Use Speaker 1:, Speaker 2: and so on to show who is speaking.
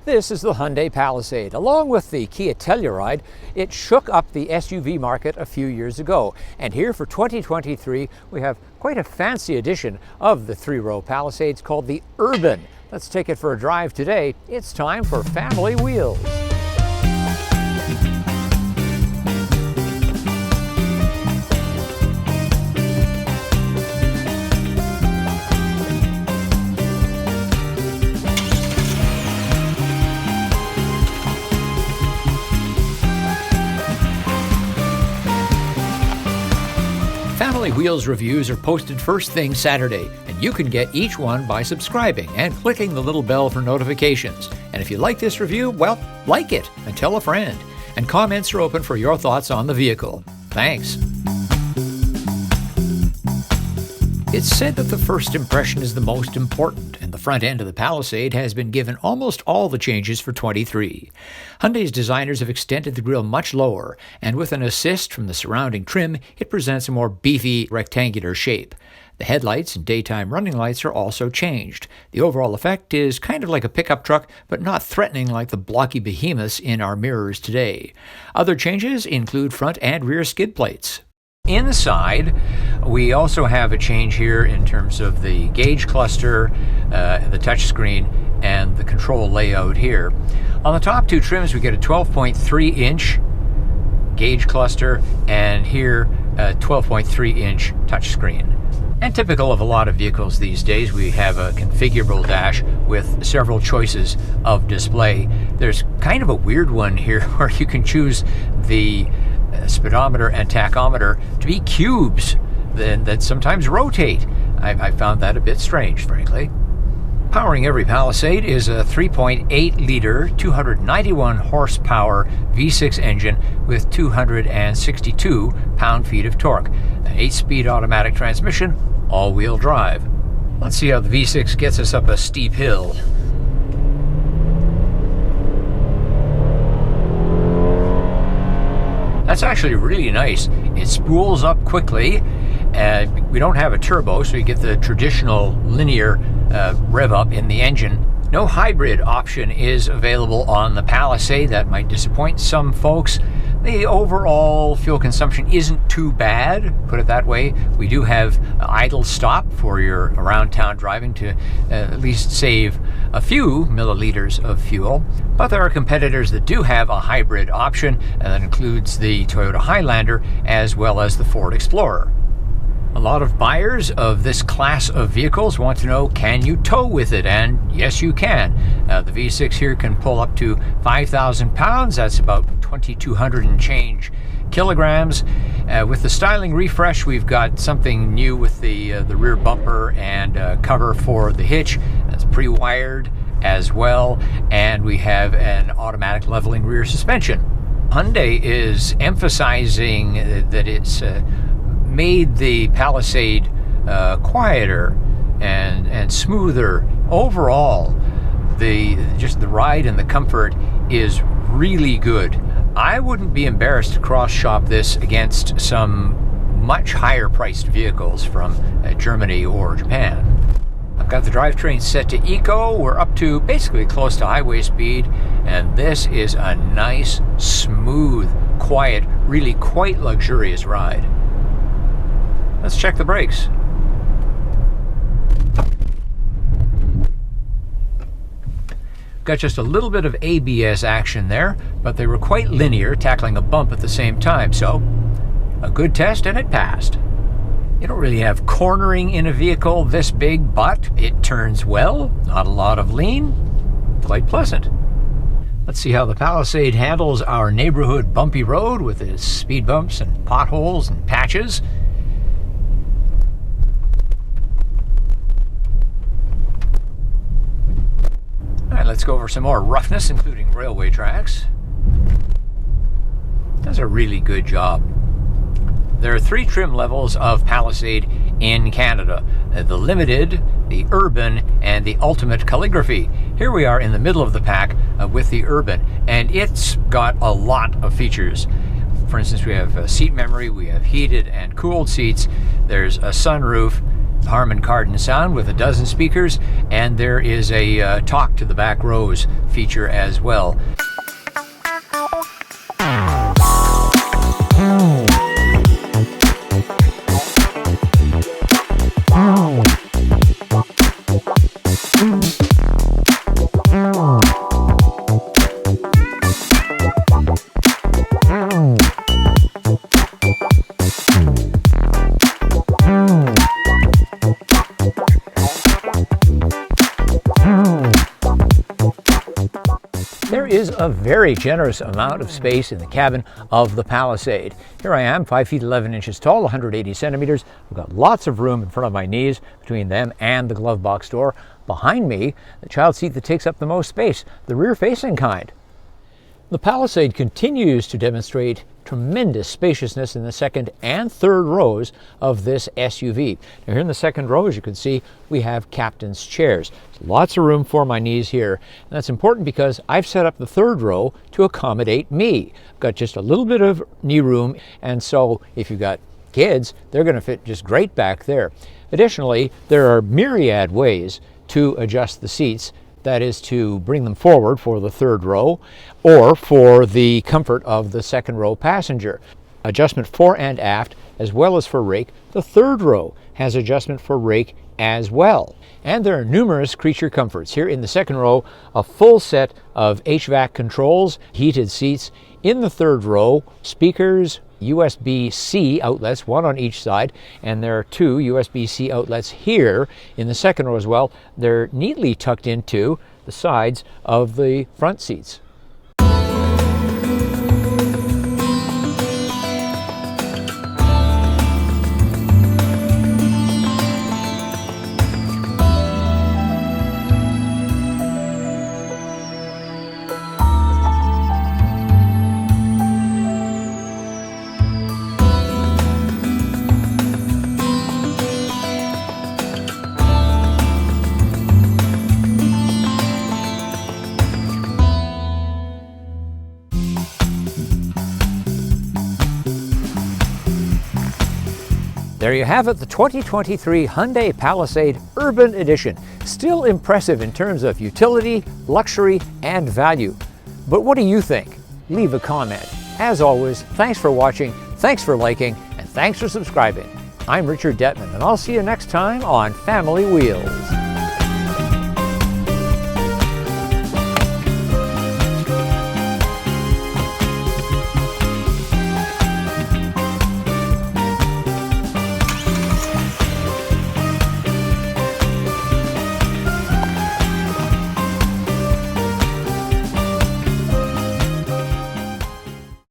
Speaker 1: This is the Hyundai Palisade. Along with the Kia Telluride, it shook up the SUV market a few years ago. And here for 2023, we have quite a fancy edition of the three-row Palisades called the Urban. Let's take it for a drive today. It's time for Family Wheels. Family Wheels reviews are posted first thing Saturday, and you can get each one by subscribing and clicking the little bell for notifications. And if you like this review, well, like it and tell a friend. And comments are open for your thoughts on the vehicle. Thanks. It's said that the first impression is the most important, and the front end of the Palisade has been given almost all the changes for 23. Hyundai's designers have extended the grille much lower, and with an assist from the surrounding trim, it presents a more beefy, rectangular shape. The headlights and daytime running lights are also changed. The overall effect is kind of like a pickup truck, but not threatening like the blocky behemoths in our mirrors today. Other changes include front and rear skid plates. Inside, we also have a change here in terms of the gauge cluster, the touchscreen, and the control layout here. On the top two trims, we get a 12.3-inch gauge cluster, and here a 12.3-inch touchscreen. And typical of a lot of vehicles these days, we have a configurable dash with several choices of display. There's kind of a weird one here where you can choose the speedometer and tachometer to be cubes that sometimes rotate. I found that a bit strange, frankly. Powering every Palisade is a 3.8-liter, 291 horsepower V6 engine with 262 pound-feet of torque. An 8-speed automatic transmission, all-wheel drive. Let's see how the V6 gets us up a steep hill. That's actually really nice. It spools up quickly, and we don't have a turbo, so you get the traditional linear rev up in the engine. No hybrid option is available on the Palisade. That might disappoint some folks. The overall fuel consumption isn't too bad, put it that way. We do have idle stop for your around town driving to at least save a few milliliters of fuel. But there are competitors that do have a hybrid option, and that includes the Toyota Highlander as well as the Ford Explorer. A lot of buyers of this class of vehicles want to know, can you tow with it? And yes, you can. The V6 here can pull up to 5,000 pounds. That's about 2,200 and change kilograms. With the styling refresh, we've got something new with the rear bumper and cover for the hitch. That's pre-wired as well. And we have an automatic leveling rear suspension. Hyundai is emphasizing that it's made the Palisade quieter and smoother. Overall, the ride and the comfort is really good. I wouldn't be embarrassed to cross-shop this against some much higher priced vehicles from Germany or Japan. I've got the drivetrain set to Eco. We're up to basically close to highway speed, and this is a nice, smooth, quiet, really quite luxurious ride. Let's check the brakes. Got just a little bit of ABS action there, but they were quite linear, tackling a bump at the same time, so a good test and it passed. You don't really have cornering in a vehicle this big, but it turns well, not a lot of lean, quite pleasant. Let's see how the Palisade handles our neighborhood bumpy road with its speed bumps and potholes and patches. All right, let's go over some more roughness, including railway tracks. Does a really good job. There are 3 trim levels of Palisade in Canada. The Limited, the Urban, and the Ultimate Calligraphy. Here we are in the middle of the pack with the Urban, and it's got a lot of features. For instance, we have seat memory, we have heated and cooled seats, there's a sunroof, Harman Kardon sound with a dozen speakers, and there is a talk to the back rows feature as well. There is a very generous amount of space in the cabin of the Palisade. Here I am, 5 feet 11 inches tall, 180 centimeters. I've got lots of room in front of my knees between them and the glove box door. Behind me, the child seat that takes up the most space, the rear-facing kind. The Palisade continues to demonstrate tremendous spaciousness in the second and third rows of this SUV. Now here in the second row, as you can see, we have captain's chairs. There's lots of room for my knees here. And that's important because I've set up the third row to accommodate me. I've got just a little bit of knee room, and so if you've got kids, they're going to fit just great back there. Additionally, there are myriad ways to adjust the seats. That is to bring them forward for the third row or for the comfort of the second row passenger. Adjustment fore and aft as well as for rake. The third row has adjustment for rake as well. And there are numerous creature comforts. Here in the second row, a full set of HVAC controls, heated seats. In the third row, speakers, USB-C outlets, one on each side, and there are two USB-C outlets here in the second row as well. They're neatly tucked into the sides of the front seats. There you have it, the 2023 Hyundai Palisade Urban Edition. Still impressive in terms of utility, luxury, and value. But what do you think? Leave a comment. As always, thanks for watching, thanks for liking, and thanks for subscribing. I'm Richard Detman, and I'll see you next time on Family Wheels.